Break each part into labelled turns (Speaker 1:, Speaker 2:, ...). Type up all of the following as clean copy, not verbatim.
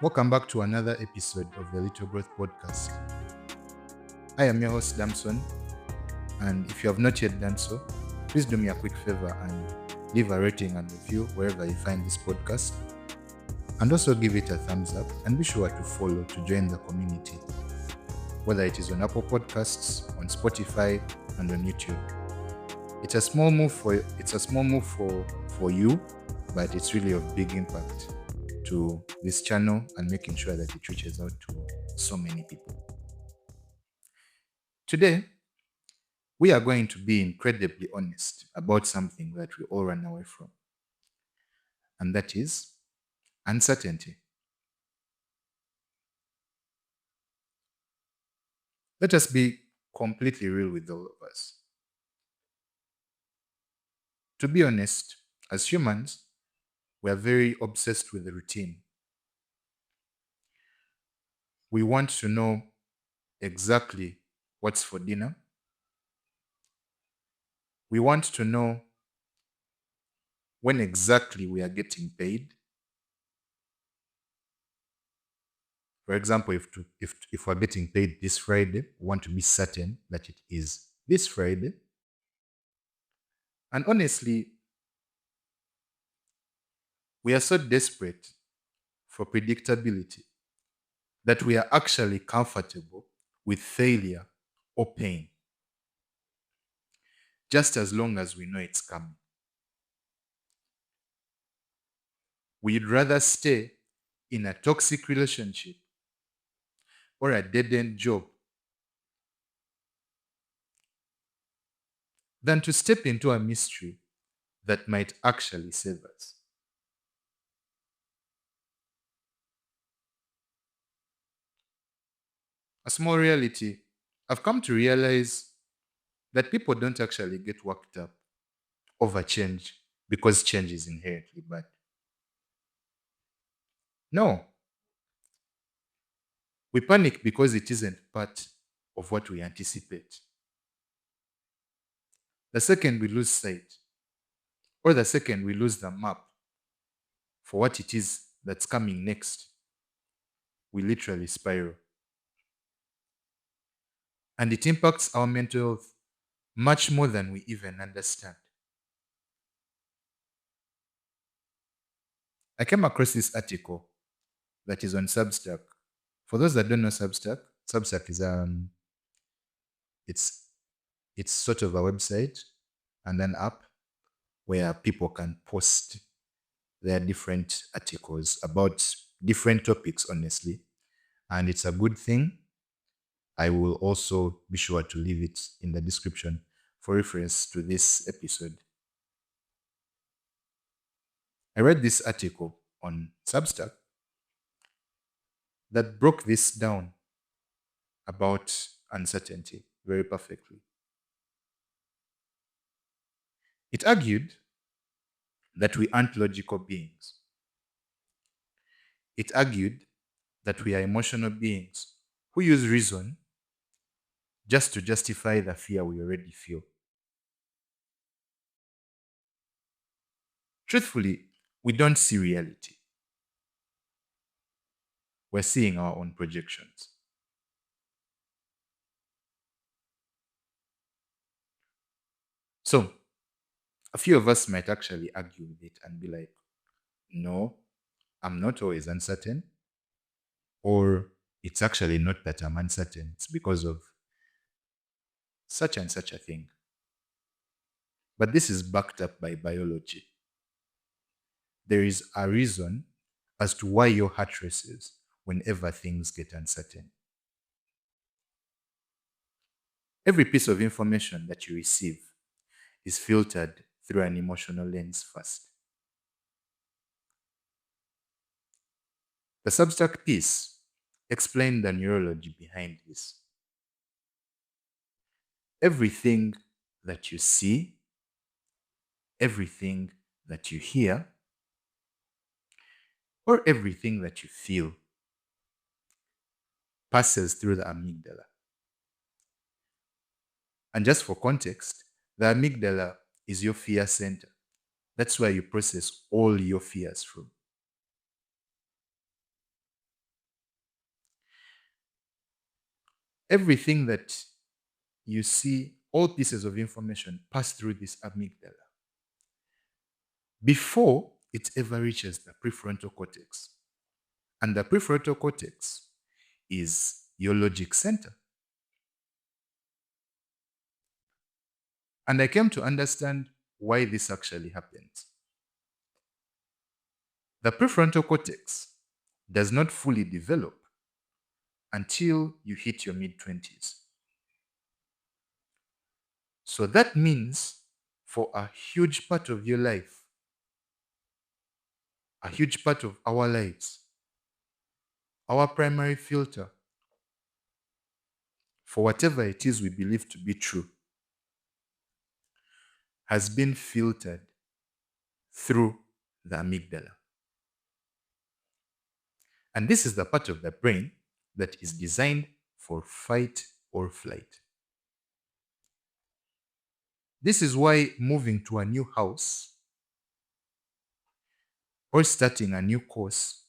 Speaker 1: Welcome back to another episode of the Little Growth Podcast. I am your host, Damson, and if you have not yet done so, please do me a quick favor and leave a rating and review wherever you find this podcast, and also give it a thumbs up and be sure to follow to join the community, whether it is on Apple Podcasts, on Spotify, and on YouTube. It's a small move for you, but it's really of big impact to this channel and making sure that it reaches out to so many people. Today, we are going to be incredibly honest about something that we all run away from, and that is uncertainty. Let us be completely real with all of us. To be honest, as humans, we are very obsessed with the routine. We want to know exactly what's for dinner. We want to know when exactly we are getting paid. For example, if we're getting paid this Friday, we want to be certain that it is this Friday. And honestly, we are so desperate for predictability that we are actually comfortable with failure or pain, just as long as we know it's coming. We'd rather stay in a toxic relationship or a dead-end job than to step into a mystery that might actually save us. A small reality. I've come to realize that people don't actually get worked up over change because change is inherently bad. No, we panic because it isn't part of what we anticipate. The second we lose sight, or the second we lose the map for what it is that's coming next, we literally spiral. And it impacts our mental health much more than we even understand. I came across this article that is on Substack. For those that don't know Substack is it's sort of a website and an app where people can post their different articles about different topics, honestly. And it's a good thing. I will also be sure to leave it in the description for reference to this episode. I read this article on Substack that broke this down about uncertainty very perfectly. It argued that we aren't logical beings. It argued that we are emotional beings who use reason just to justify the fear we already feel. Truthfully, we don't see reality. We're seeing our own projections. So, a few of us might actually argue with it and be like, no, I'm not always uncertain. Or it's actually not that I'm uncertain, it's because of such and such a thing. But this is backed up by biology. There is a reason as to why your heart races whenever things get uncertain. Every piece of information that you receive is filtered through an emotional lens first. The Substack piece explained the neurology behind this. Everything that you see, everything that you hear, or everything that you feel passes through the amygdala. And just for context, the amygdala is your fear center. That's where you process all your fears from. Everything that you see, all pieces of information pass through this amygdala before it ever reaches the prefrontal cortex. And the prefrontal cortex is your logic center. And I came to understand why this actually happens. The prefrontal cortex does not fully develop until you hit your mid-20s. So that means for a huge part of your life, a huge part of our lives, our primary filter for whatever it is we believe to be true has been filtered through the amygdala. And this is the part of the brain that is designed for fight or flight. This is why moving to a new house or starting a new course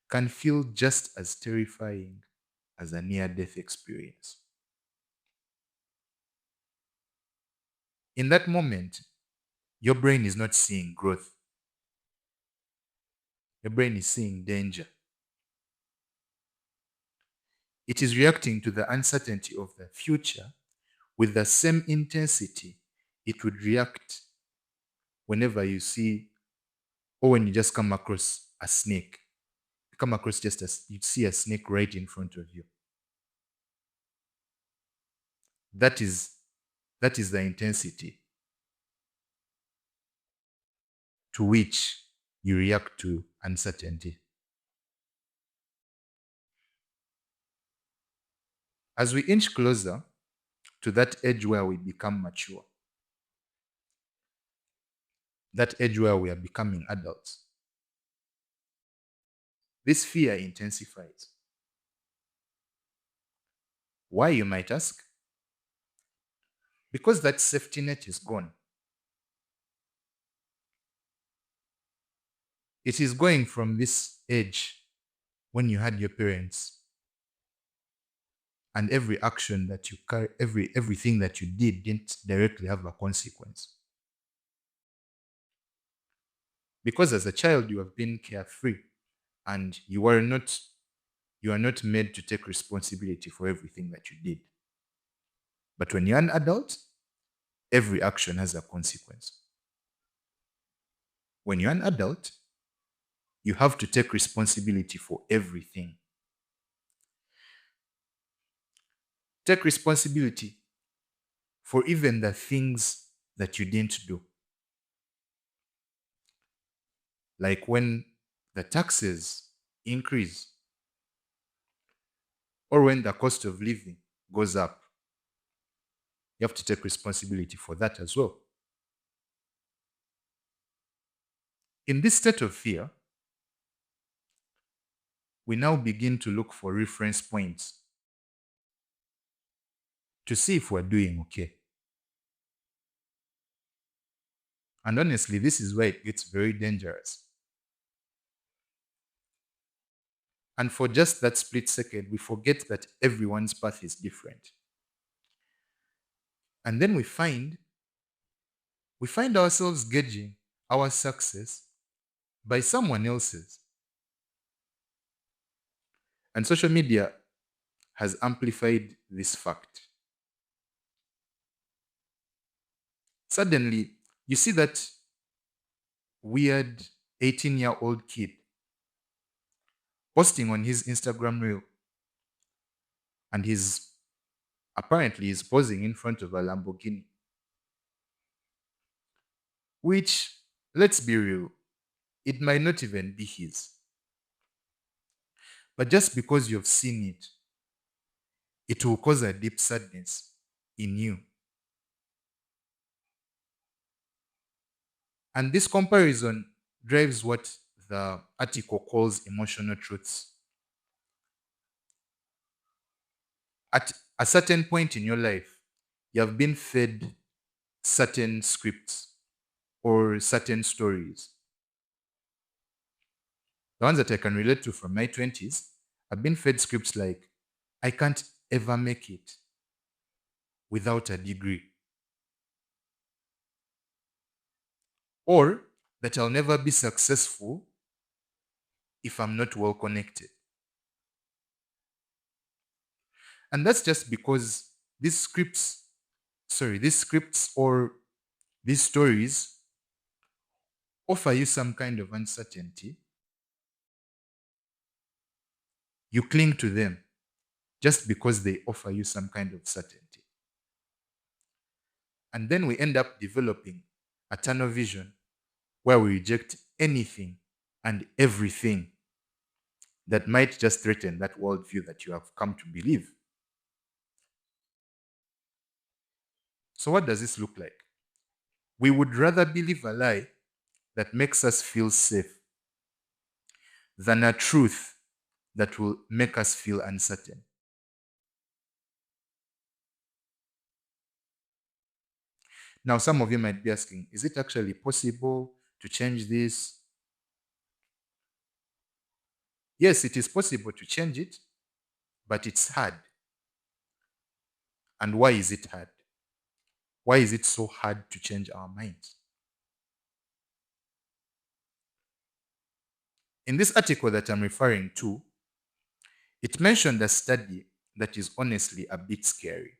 Speaker 1: can feel just as terrifying as a near-death experience. In that moment, your brain is not seeing growth. Your brain is seeing danger. It is reacting to the uncertainty of the future with the same intensity it would react whenever you see, or when you just come across a snake. You come across just as you see a snake right in front of you. That is the intensity to which you react to uncertainty. As we inch closer to that edge where we become mature, that edge where we are becoming adults, this fear intensifies. Why, you might ask? Because that safety net is gone. It is going from this age when you had your parents, and every action that you carry, everything that you did didn't directly have a consequence. Because as a child you have been carefree and you are not made to take responsibility for everything that you did. But when you're an adult, every action has a consequence. When you're an adult, you have to take responsibility for everything. Take responsibility for even the things that you didn't do. Like when the taxes increase or when the cost of living goes up, you have to take responsibility for that as well. In this state of fear, we now begin to look for reference points to see if we're doing okay. And honestly, this is where it gets very dangerous. And for just that split second, we forget that everyone's path is different. And then we find ourselves gauging our success by someone else's. And social media has amplified this fact. Suddenly, you see that weird 18-year-old kid posting on his Instagram reel, and he's posing in front of a Lamborghini, which, let's be real, it might not even be his. But just because you've seen it, it will cause a deep sadness in you. And this comparison drives what the article calls emotional truths. At a certain point in your life, you have been fed certain scripts or certain stories. The ones that I can relate to from my 20s, I've been fed scripts like, I can't ever make it without a degree, or that I'll never be successful if I'm not well connected. And that's just because these scripts or these stories offer you some kind of uncertainty. You cling to them just because they offer you some kind of certainty. And then we end up developing a tunnel vision where we reject anything and everything that might just threaten that worldview that you have come to believe. So, what does this look like? We would rather believe a lie that makes us feel safe than a truth that will make us feel uncertain. Now, some of you might be asking, is it actually possible to change this? Yes, it is possible to change it, but it's hard. And why is it hard? Why is it so hard to change our minds? In this article that I'm referring to, it mentioned a study that is honestly a bit scary.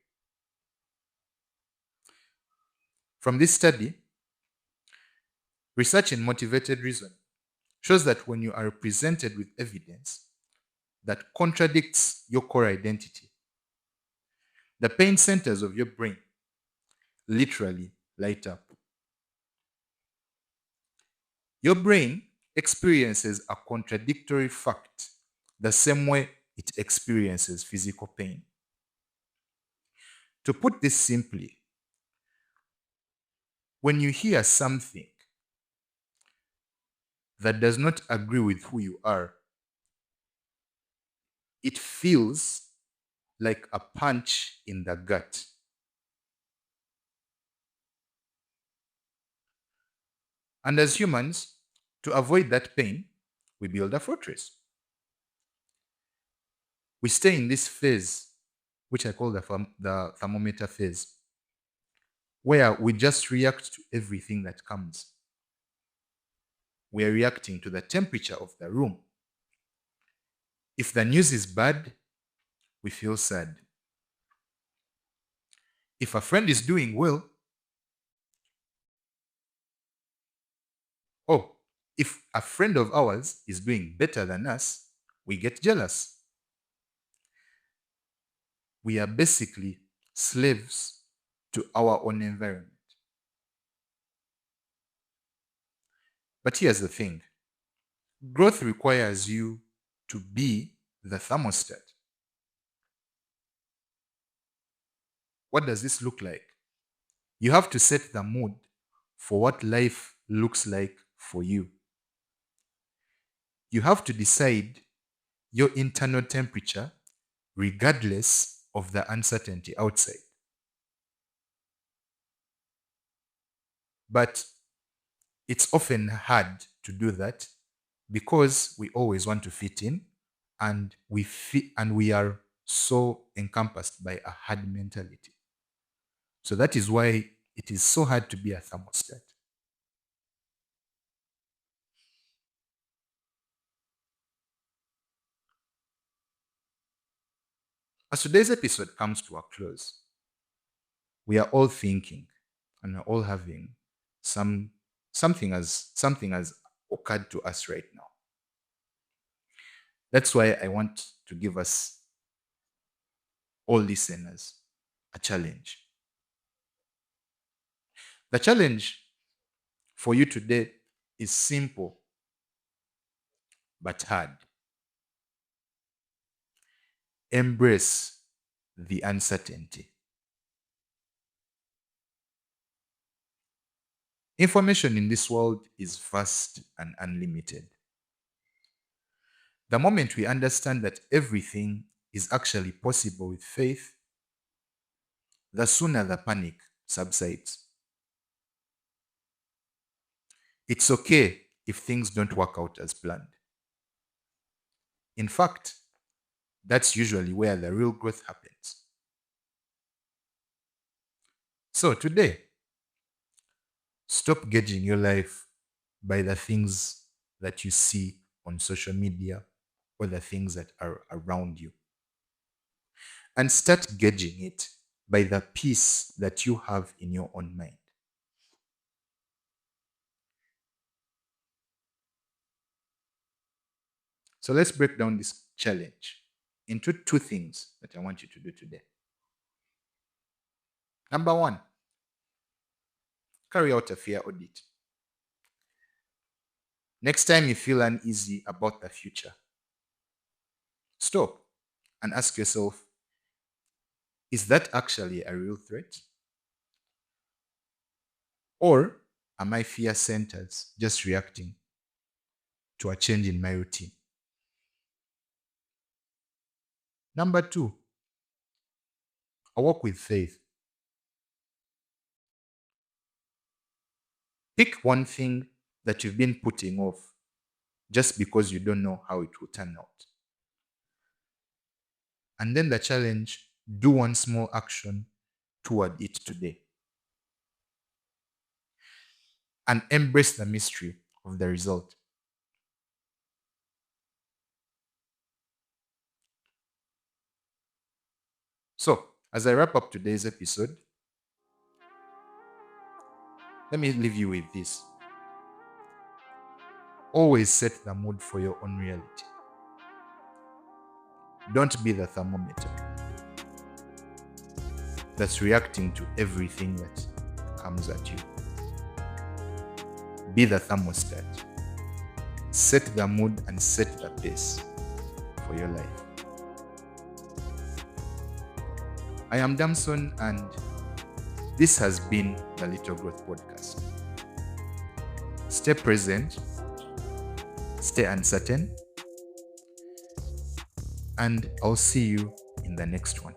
Speaker 1: From this study, research in motivated reason shows that when you are presented with evidence that contradicts your core identity, the pain centers of your brain literally light up. Your brain experiences a contradictory fact the same way it experiences physical pain. To put this simply, when you hear something that does not agree with who you are, it feels like a punch in the gut. And as humans, to avoid that pain, we build a fortress. We stay in this phase, which I call the thermometer phase, where we just react to everything that comes. We are reacting to the temperature of the room. If the news is bad, we feel sad. If a friend is doing well, oh, if a friend of ours is doing better than us, we get jealous. We are basically slaves to our own environment. But here's the thing. Growth requires you to be the thermostat. What does this look like? You have to set the mood for what life looks like for you. You have to decide your internal temperature regardless of the uncertainty outside. But it's often hard to do that because we always want to fit in, and we are so encompassed by a hard mentality. So that is why it is so hard to be a thermostat. As today's episode comes to a close, we are all thinking and we're all having something has occurred to us right now. That's why I want to give us all listeners a challenge. The challenge for you today is simple but hard. Embrace the uncertainty. Information in this world is vast and unlimited. The moment we understand that everything is actually possible with faith, the sooner the panic subsides. It's okay if things don't work out as planned. In fact, that's usually where the real growth happens. So today, stop gauging your life by the things that you see on social media or the things that are around you, and start gauging it by the peace that you have in your own mind. So let's break down this challenge into two things that I want you to do today. Number one, carry out a fear audit. Next time you feel uneasy about the future, stop and ask yourself, is that actually a real threat? Or are my fear centers just reacting to a change in my routine? Number two, a walk with faith. Pick one thing that you've been putting off just because you don't know how it will turn out. And then the challenge, do one small action toward it today. And embrace the mystery of the result. So, as I wrap up today's episode, let me leave you with this. Always set the mood for your own reality. Don't be the thermometer that's reacting to everything that comes at you. Be the thermostat. Set the mood and set the pace for your life. I am Damson, and this has been the Little Growth Podcast. Stay present, stay uncertain, and I'll see you in the next one.